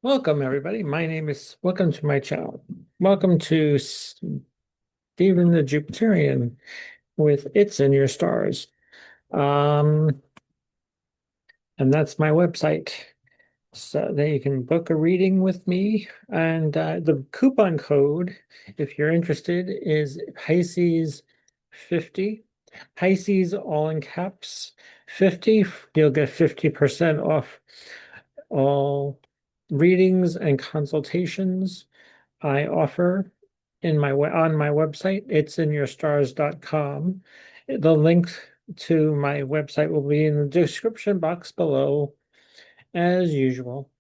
Welcome, everybody. Welcome to my channel. Welcome to Stephen the Jupiterian with It's in Your Stars. Um, and that's my website. So that you can book a reading with me. And the coupon code, if you're interested, is Pisces 50. Pisces all in caps 50. You'll get 50% off all readings and consultations I offer on my website. It's in yourstars.com. The link to my website will be in the description box below, as usual.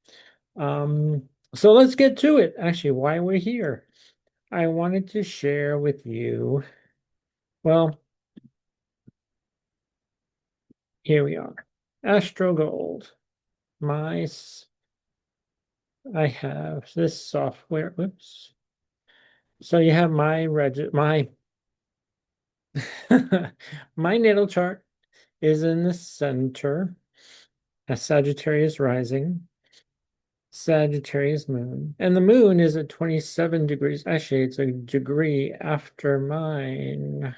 So let's get to it. Actually, why we're here. I wanted to share with you. Well, here we are. Astro Gold. I have this software. Whoops. So you have my my natal chart is in the center, a Sagittarius rising, Sagittarius moon, and the moon is at 27 degrees. Actually, it's a degree after mine,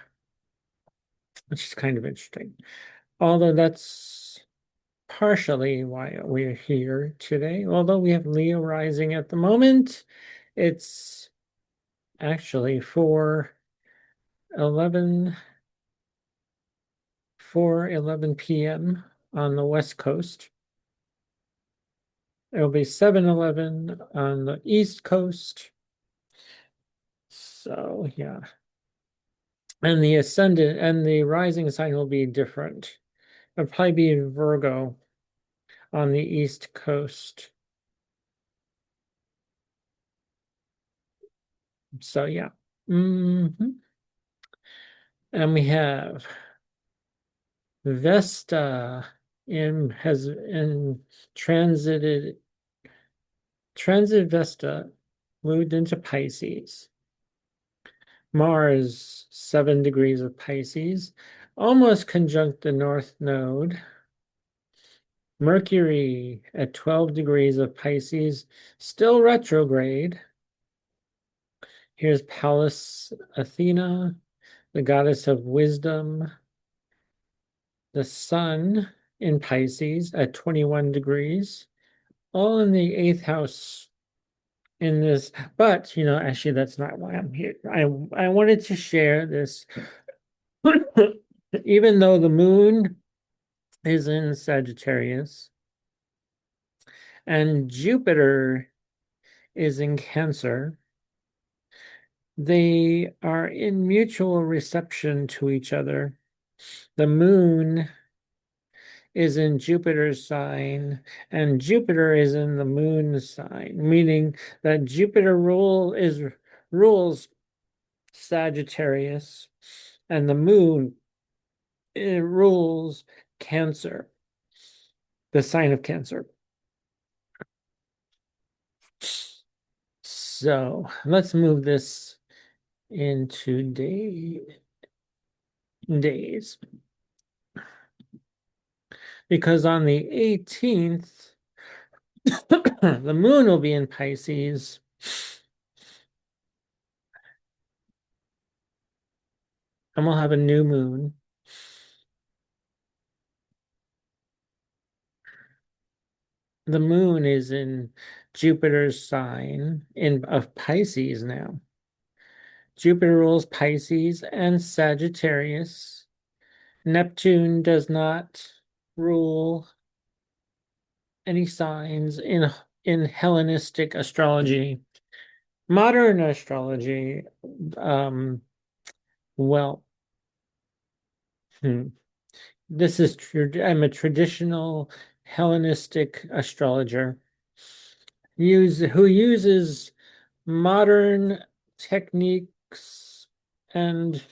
which is kind of interesting. Although that's partially why we're here today. Although we have Leo rising at the moment, it's actually 4:11 4:11 p.m. on the West Coast. It'll be 7:11 on the East Coast. So, yeah. And the ascendant and the rising sign will be different. It'll probably be Virgo on the East Coast. So, yeah. And we have Vesta has in transit Vesta moved into Pisces. Mars, 7 degrees of Pisces, almost conjunct the North Node. Mercury at 12 degrees of Pisces, still retrograde. Here's Pallas Athena, the goddess of wisdom. The sun in Pisces at 21 degrees, all in the eighth house in this. But, actually, that's not why I'm here. I wanted to share this. Even though the moon is in Sagittarius and Jupiter is in Cancer, they are in mutual reception to each other. The moon is in Jupiter's sign, and Jupiter is in the moon's sign, meaning that Jupiter rules Sagittarius, and the moon rules Cancer, the sign of Cancer. So let's move this into days. Because on the 18th, the moon will be in Pisces. And we'll have a new moon. The moon is in Jupiter's sign of Pisces now. Jupiter rules Pisces and Sagittarius. Neptune does not rule any signs in Hellenistic astrology. Modern astrology, well, I'm a traditional Hellenistic astrologer who uses modern techniques and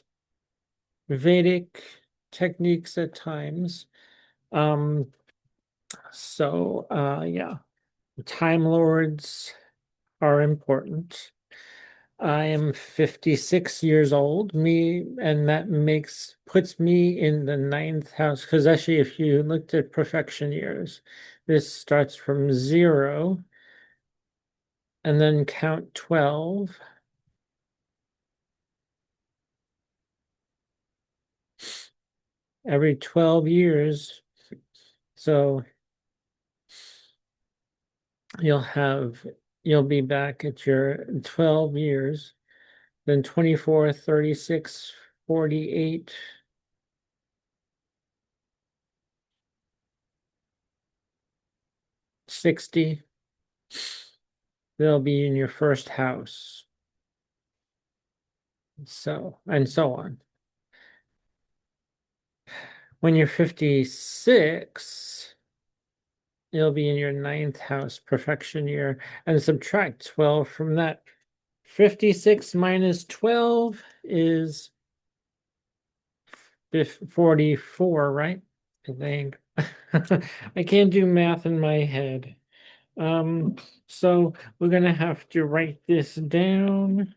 Vedic techniques at times. Yeah, Time Lords are important. I am 56 years old, and that puts me in the ninth house. Because actually, if you looked at Profection years, this starts from 0 and then count 12. Every 12 years. So you'll be back at your 12 years, then 24, 36, 48, 60. They'll be in your first house. So, and so on. When you're 56, you'll be in your ninth house, perfection year, and subtract 12 from that. 56 minus 12 is 44, right? I think. I can't do math in my head. So we're gonna have to write this down.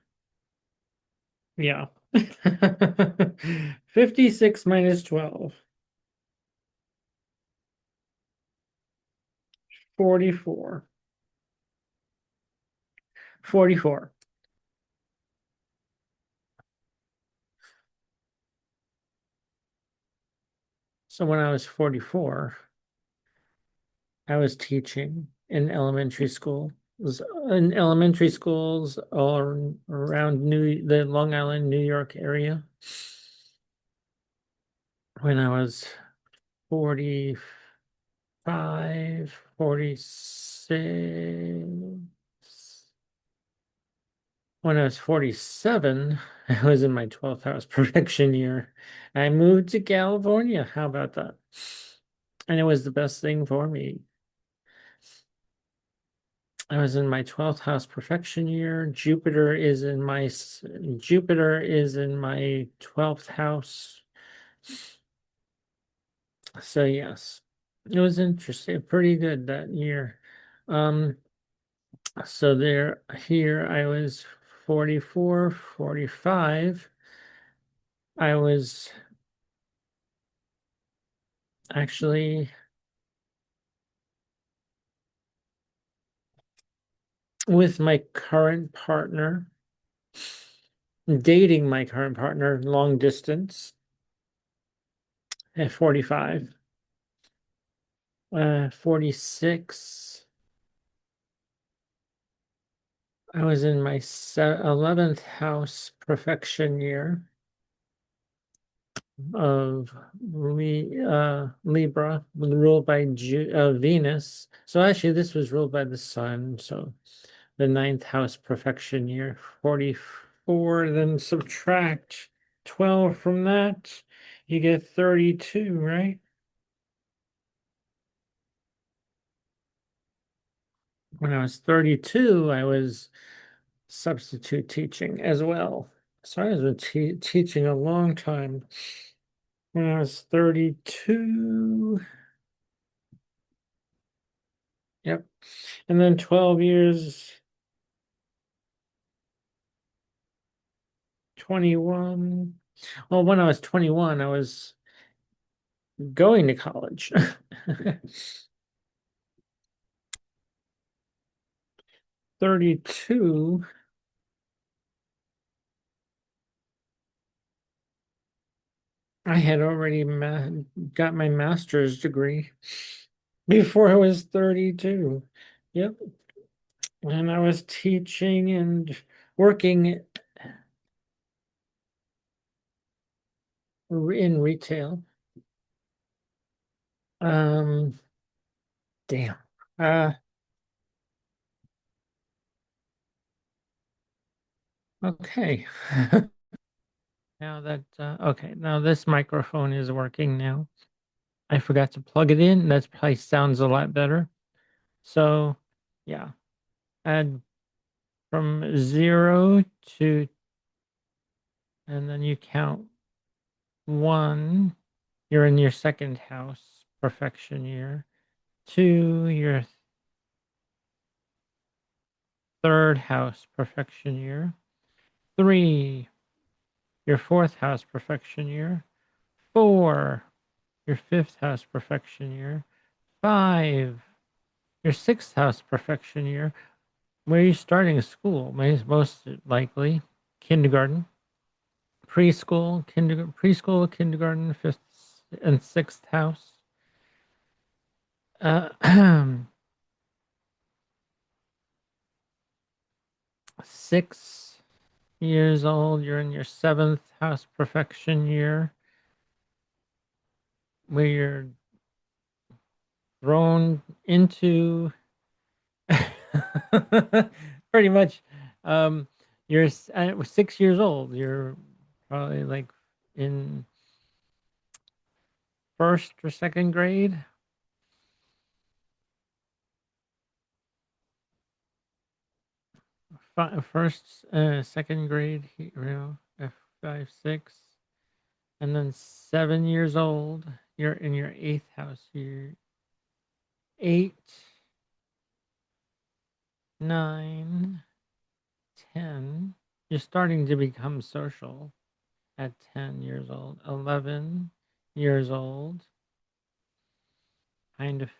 Yeah. 56 minus 12. 44. 44. So when I was 44, I was teaching in elementary school. It was in elementary schools all around the Long Island, New York area. When I was 45, 46. When I was 47, I was in my 12th house perfection year. I moved to California. How about that? And it was the best thing for me. I was in my 12th house perfection year. Jupiter is in my 12th house. So yes, it was interesting, pretty good that year. Um, so here I was 44, 45. I was actually with my current partner, dating my current partner long distance at 45. 46. I was in my 11th house perfection year of Libra, ruled by Venus. So actually, this was ruled by the sun. So the ninth house perfection year, 44. Then subtract 12 from that, you get 32, right? When I was 32, I was substitute teaching as well. So I was teaching a long time. When I was 32, yep. And then 12 years, 21. Well, when I was 21, I was going to college. 32, I had already got my master's degree before I was 32. Yep. And I was teaching and working in retail. Um, damn. Uh, okay. Now this microphone is working now. I forgot to plug it in. That probably sounds a lot better. So, yeah, add from 0 to, and then you count 1. You're in your second house, perfection year. 2, your third house, perfection year. 3, your fourth house, perfection year. 4, your fifth house, perfection year. 5, your sixth house, perfection year. where are you starting school? Most likely kindergarten, preschool, kindergarten, fifth and sixth house. Uh, 6 years old, you're in your seventh house perfection year, where you're thrown into pretty much. Um, you're 6 years old. You're probably like in first or second grade. First, second grade, F5, 6, and then 7 years old. You're in your eighth house. You're 8, 9, 10. You're starting to become social at 10 years old. 11 years old. Kind of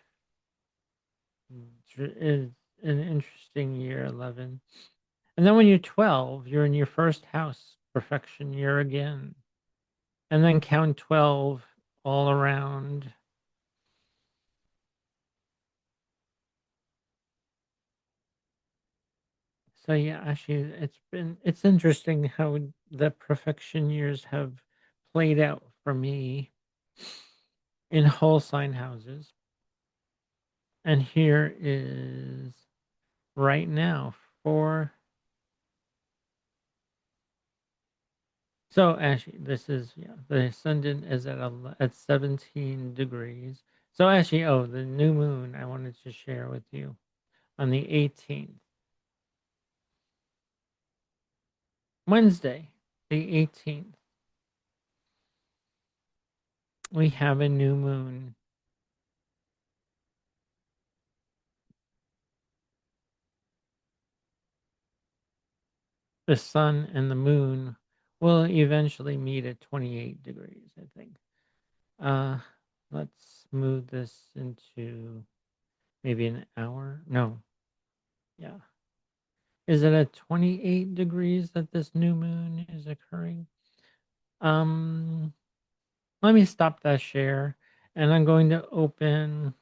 is an interesting year, 11. And then when you're 12, you're in your first house, perfection year again. And then count 12 all around. So yeah, actually it's interesting how the perfection years have played out for me in whole sign houses. And here is right now for so actually this is, yeah, the ascendant is at 17 degrees. So actually, oh, the new moon I wanted to share with you on the 18th, Wednesday, the 18th, we have a new moon. The sun and the moon will eventually meet at 28 degrees, I think. Uh, let's move this into maybe an hour. No, yeah. Is it at 28 degrees that this new moon is occurring? Um, Let me stop that share, and I'm going to open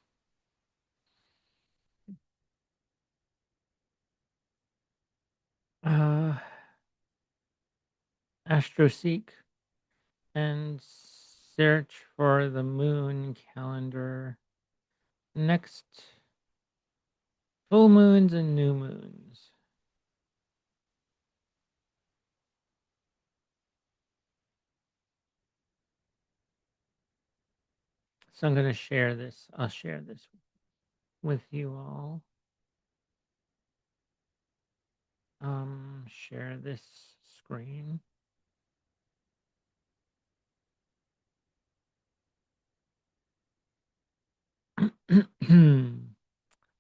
uh AstroSeek and search for the moon calendar. Next full moons and new moons. So I'm going to share this. I'll share this with you all. Share this screen.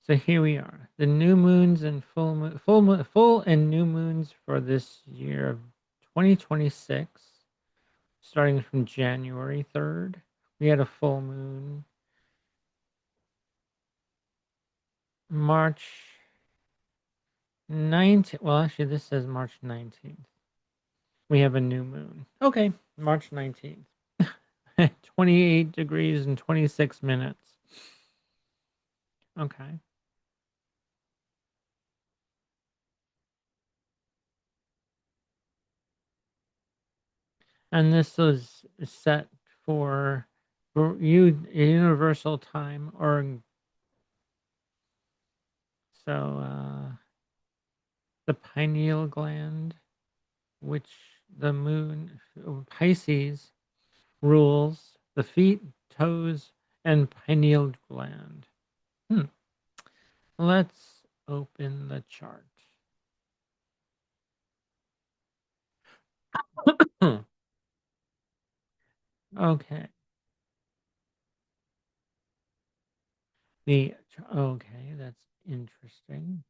So here we are. The new moons and full and new moons for this year of 2026, starting from January 3rd. We had a full moon. March 19th. Well, actually, this says March 19th. We have a new moon. Okay, March 19th. 28 degrees and 26 minutes. Okay. And this was set for universal time, or so the pineal gland, which the moon, Pisces, rules the feet, toes, and pineal gland. Hmm. Let's open the chart. Okay. The okay, that's interesting.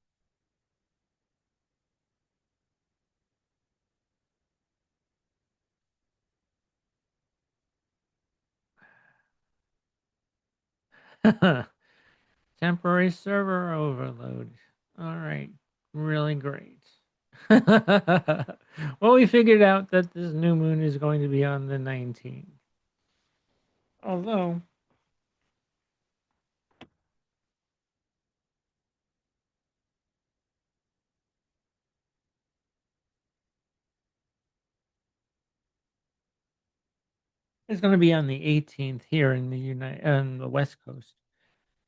Temporary server overload. All right. really great. Well, we figured out that this new moon is going to be on the 19th. Although it's going to be on the 18th here in on the West Coast.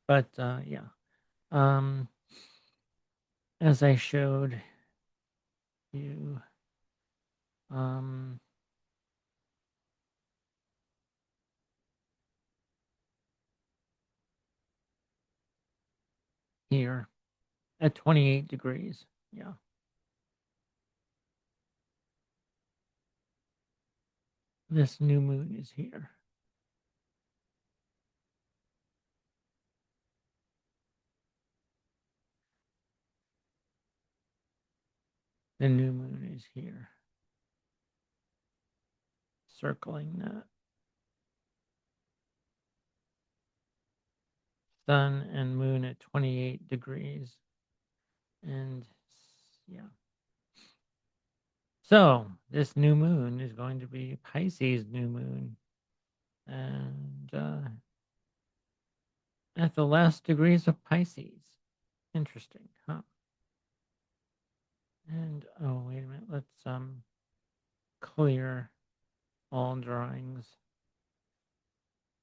But yeah, um, as I showed you, um, here at 28 degrees. Yeah, this new moon is here. The new moon is here, circling that. Sun and moon at 28 degrees. And yeah. So this new moon is going to be Pisces new moon. And at the last degrees of Pisces. Interesting, huh? And oh, wait a minute. Let's clear all drawings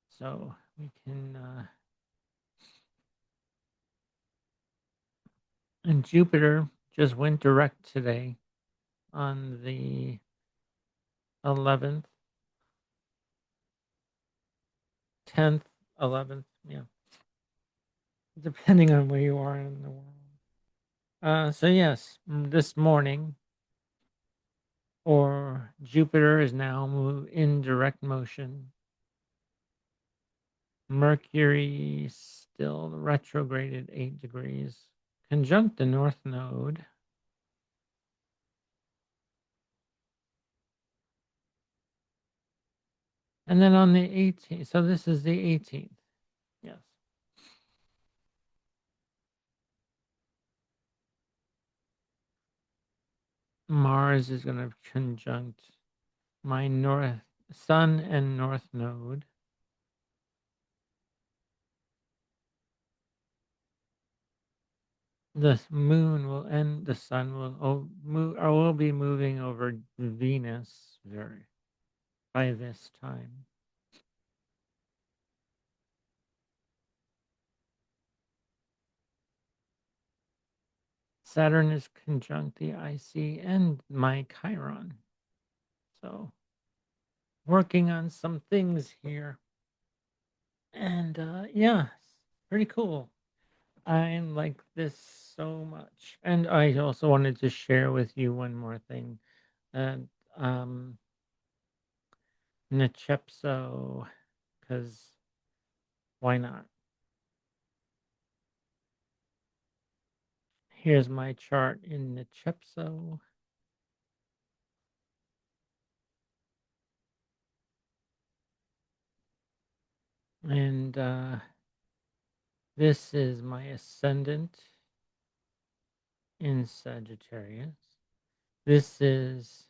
so we can and Jupiter just went direct today on the 11th, 10th, 11th, yeah, depending on where you are in the world. So yes, this morning, or Jupiter is now in direct motion. Mercury still retrograded 8 degrees, conjunct the North Node. And then on the 18th, so this is the 18th, yes. Mars is going to conjunct my north sun and north node. The moon will end, the sun will be moving over Venus by this time. Saturn is conjunct the IC and my Chiron. So working on some things here. And yeah, pretty cool. I like this so much. And I also wanted to share with you one more thing. And Nechepso, because why not? Here's my chart in Nechepso. And this is my ascendant in Sagittarius. This is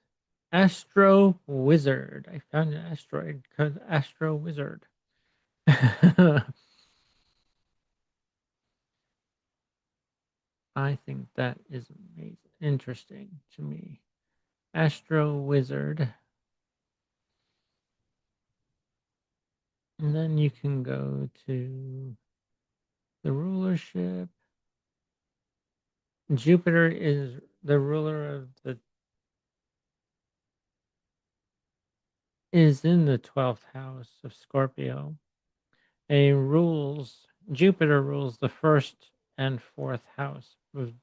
Astro Wizard. I found an asteroid called Astro Wizard. I think that is amazing, interesting to me. Astro Wizard. And then you can go to the rulership. Jupiter is the ruler of the is in the 12th house of Scorpio. Jupiter rules the first and fourth house of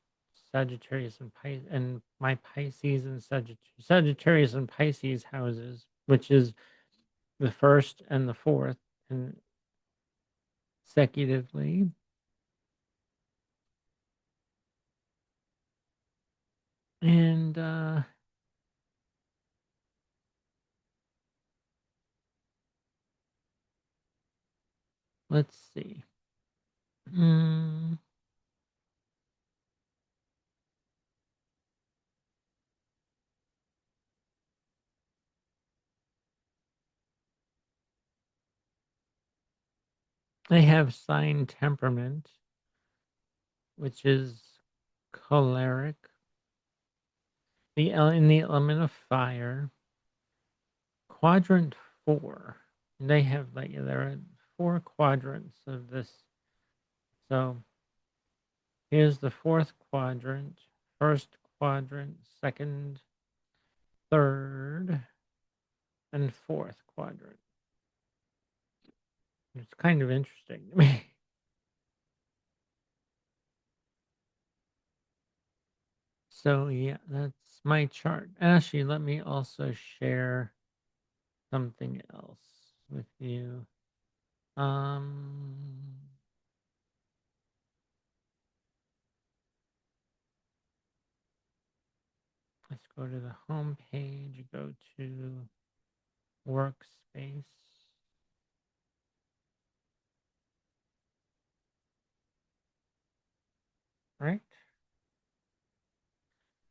Sagittarius and Pisces, and my Pisces and Sagittarius and Pisces houses, which is the first and the fourth and consecutively. And let's see. They have sign temperament, which is choleric. In the element of fire, quadrant 4. They have like there are 4 quadrants of this. So here's the fourth quadrant, first quadrant, second, third, and fourth quadrant. It's kind of interesting to me. So yeah, that's my chart. Actually, let me also share something else with you. Um, let's go to the home page, go to workspace. Right?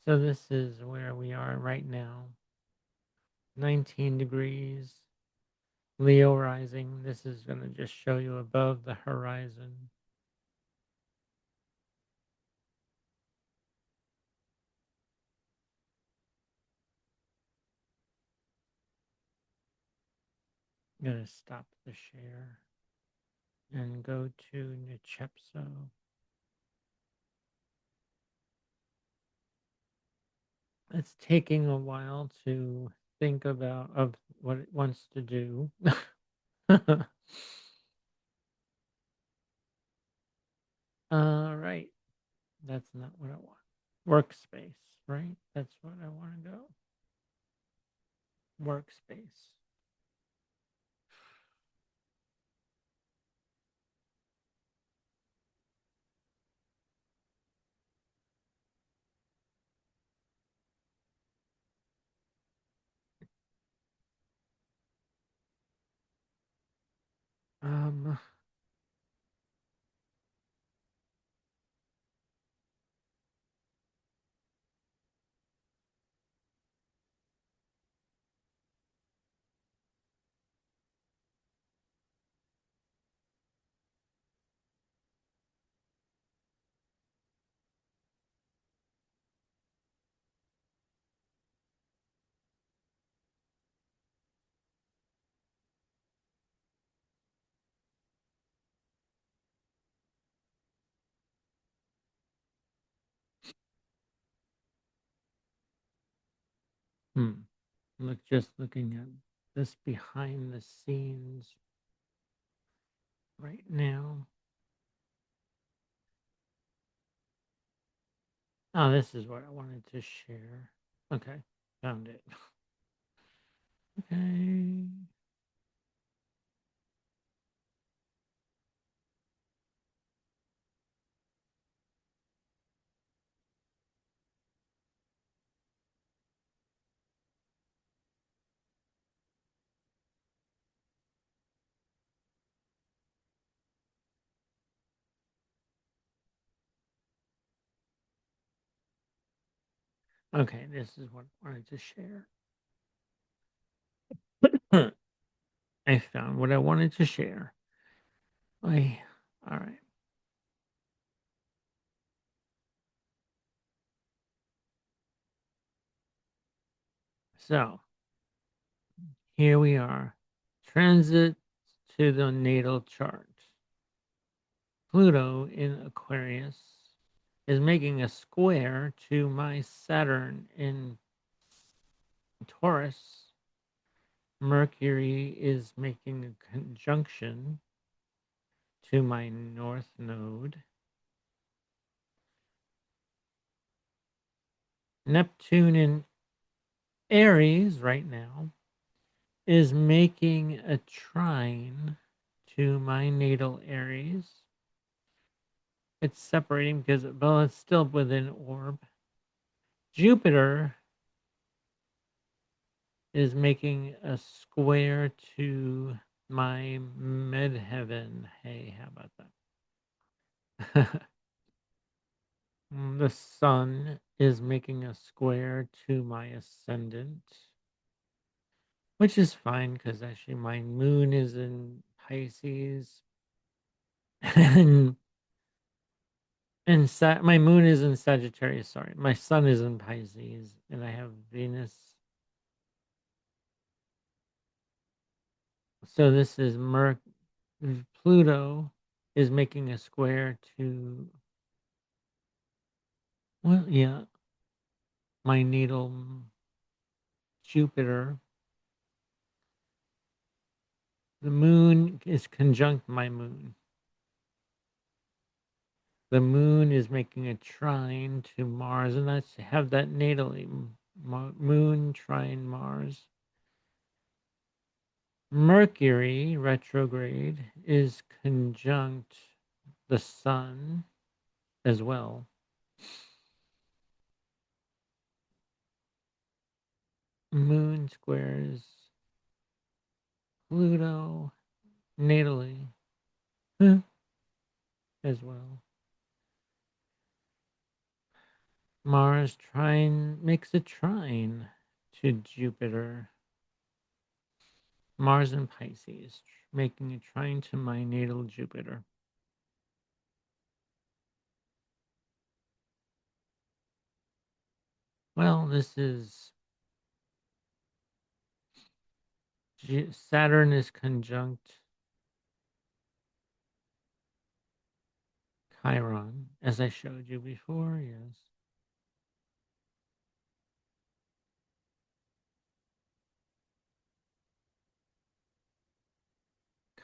So this is where we are right now. 19 degrees, Leo rising. This is going to just show you above the horizon. I'm going to stop the share and go to Nichepso. It's taking a while to think about of what it wants to do. All right. That's not what I want. Workspace, right? That's what I want to go. Workspace. Um, just looking at this behind the scenes right now. Oh, this is what I wanted to share. Okay, found it. Okay. Okay, this is what I wanted to share. I found what I wanted to share. I, all right. So here we are. Transit to the natal chart. Pluto in Aquarius is making a square to my Saturn in Taurus. Mercury is making a conjunction to my North Node. Neptune in Aries right now is making a trine to my natal Aries. It's separating because, well, it's still within orb. Jupiter is making a square to my midheaven. Hey, how about that? The sun is making a square to my ascendant, which is fine because actually my moon is in Pisces And my moon is in Sagittarius. Sorry, my sun is in Pisces, and I have Venus. So this is Pluto is making a square to, well, yeah, my natal Jupiter. The moon is conjunct my moon. The moon is making a trine to Mars, and let's have that natally. Moon trine Mars. Mercury retrograde is conjunct the sun as well. Moon squares Pluto natally as well. Mars trine makes a trine to Jupiter. Mars in Pisces making a trine to my natal Jupiter. Well, this is Saturn is conjunct Chiron, as I showed you before, yes.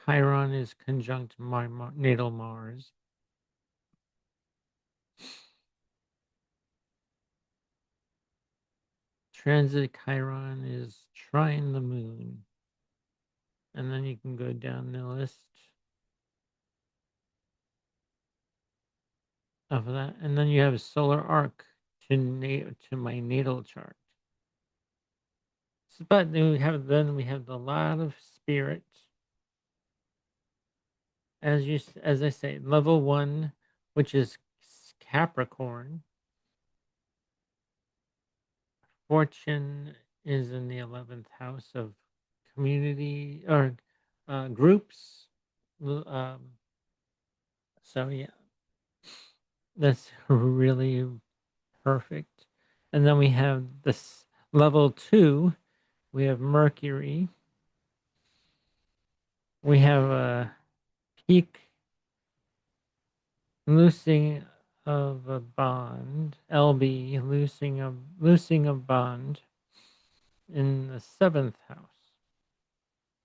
Chiron is conjunct my natal Mars. Transit Chiron is trine the moon. And then you can go down the list of that. And then you have a solar arc to my natal chart. But then we have a lot of spirit. As I say, level 1, which is Capricorn. Fortune is in the 11th house of community or groups. So yeah, that's really perfect. And then we have this level 2. We have Mercury. We have a peak loosing of a bond. LB loosing of bond in the 7th house.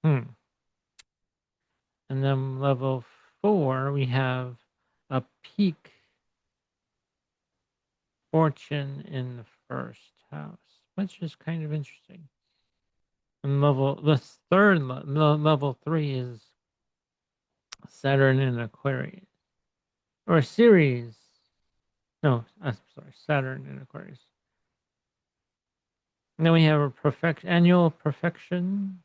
And then level 4, we have a peak fortune in the 1st house, which is kind of interesting. And level 3 is Saturn in Aquarius, or Ceres. No, I'm sorry, Saturn in Aquarius. And then we have a annual perfections.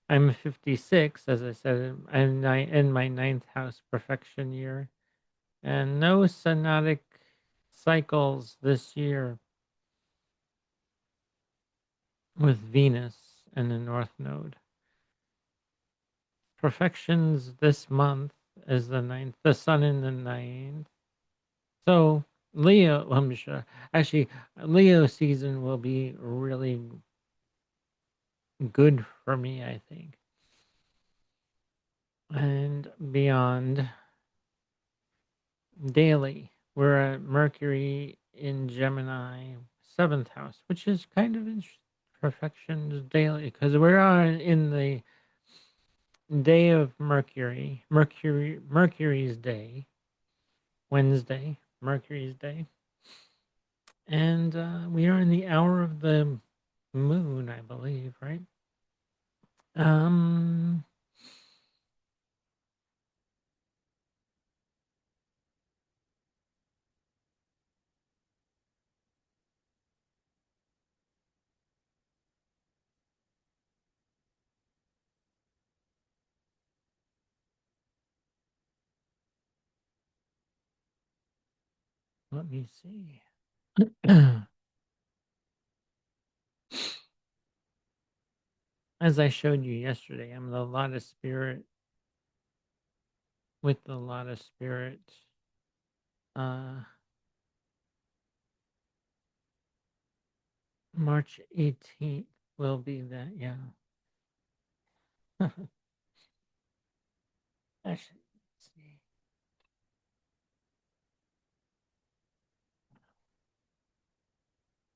I'm 56, as I said. I'm in my 9th house perfection year, and no synodic cycles this year with Venus and the North Node. Perfections this month is the 9th, the Sun in the 9th. So Leo, I'm sure. Actually, Leo season will be really good for me, I think. And beyond daily, we're at Mercury in Gemini, 7th house, which is kind of interesting. Perfections daily, because we're in the day of Mercury's day, Wednesday, Mercury's day. And we are in the hour of the moon, I believe, right? Um, let me see. As I showed you yesterday, I'm a lot of spirit with a lot of spirit. Uh, March 18th will be that, yeah. Actually, let's see.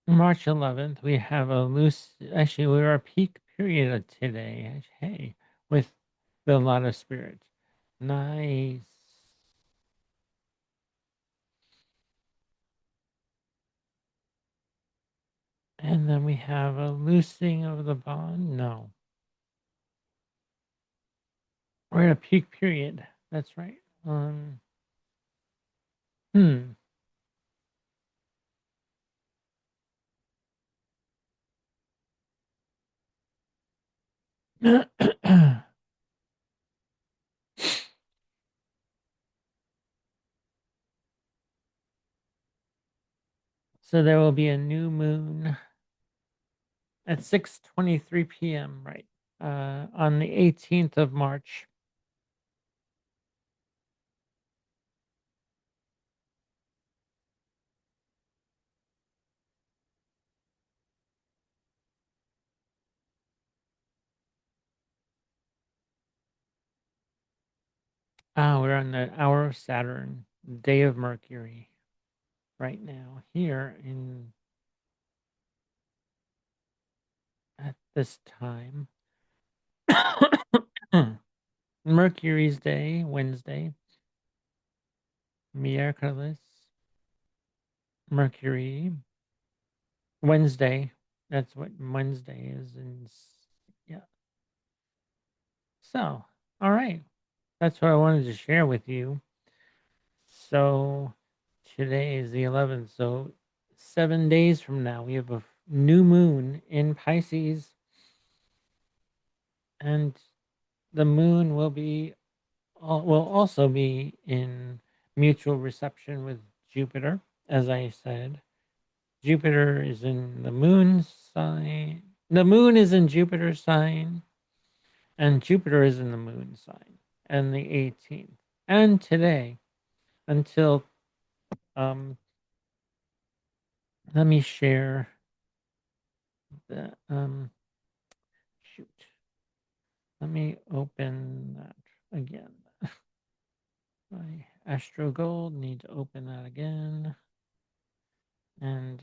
March 11th, we have a loose, actually, we're a peak period today. Hey, with the lot of spirit. Nice. And then we have a loosing of the bond. No, we're in a peak period. That's right. Hmm. So there will be a new moon at 6:23 p.m. Right, on the 18th of March. We're on the hour of Saturn, day of Mercury, right now here in at this time. Mercury's day, Wednesday, miércoles, Mercury, Wednesday. That's what Wednesday is, and yeah. So, all right, that's what I wanted to share with you. So today is the 11th. So 7 days from now, we have a new moon in Pisces, and the moon will also be in mutual reception with Jupiter, as I said. Jupiter is in the moon sign. The moon is in Jupiter's sign, and Jupiter is in the moon sign, and the 18th. And today, until um, let me share the shoot. Let me open that again. My Astro Gold, need to open that again. And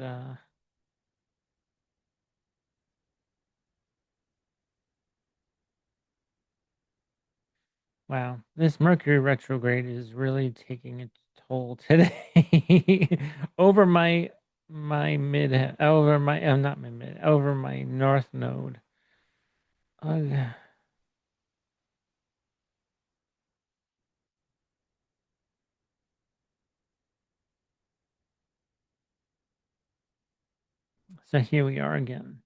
wow, this Mercury retrograde is really taking its toll today over my mid over my not my mid over my north node. Ugh. So here we are again.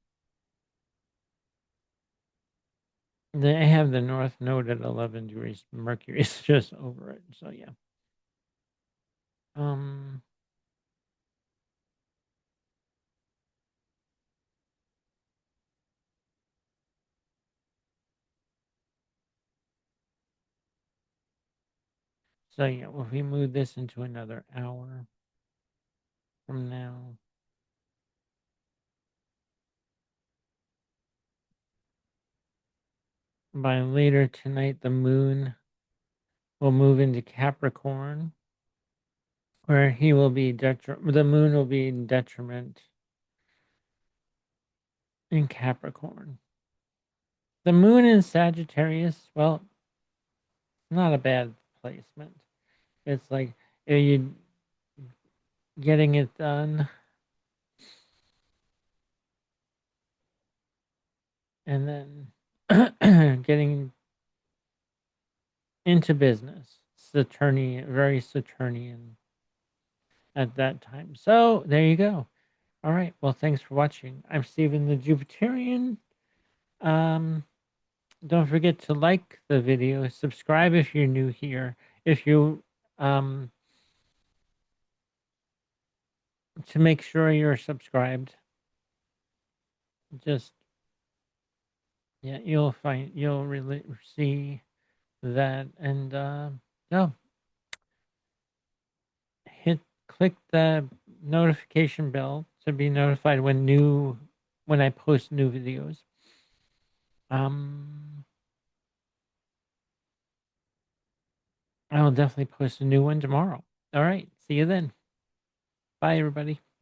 I have the north node at 11 degrees. Mercury is just over it. So yeah. Um. So yeah, well, if we move this into another hour from now, by later tonight, the moon will move into Capricorn, where he will be the moon will be in detriment in Capricorn. The moon in Sagittarius, well, not a bad placement. It's like, are you getting it done and then getting into business. Saturnian, very Saturnian at that time. So there you go. All right. Well, thanks for watching. I'm Stephen the Jupiterian. Um, don't forget to like the video, subscribe if you're new here. If you um to make sure you're subscribed, just yeah, you'll really see that, and So click the notification bell to be notified when I post new videos. Um, I will definitely post a new one tomorrow. All right. See you then. Bye, everybody.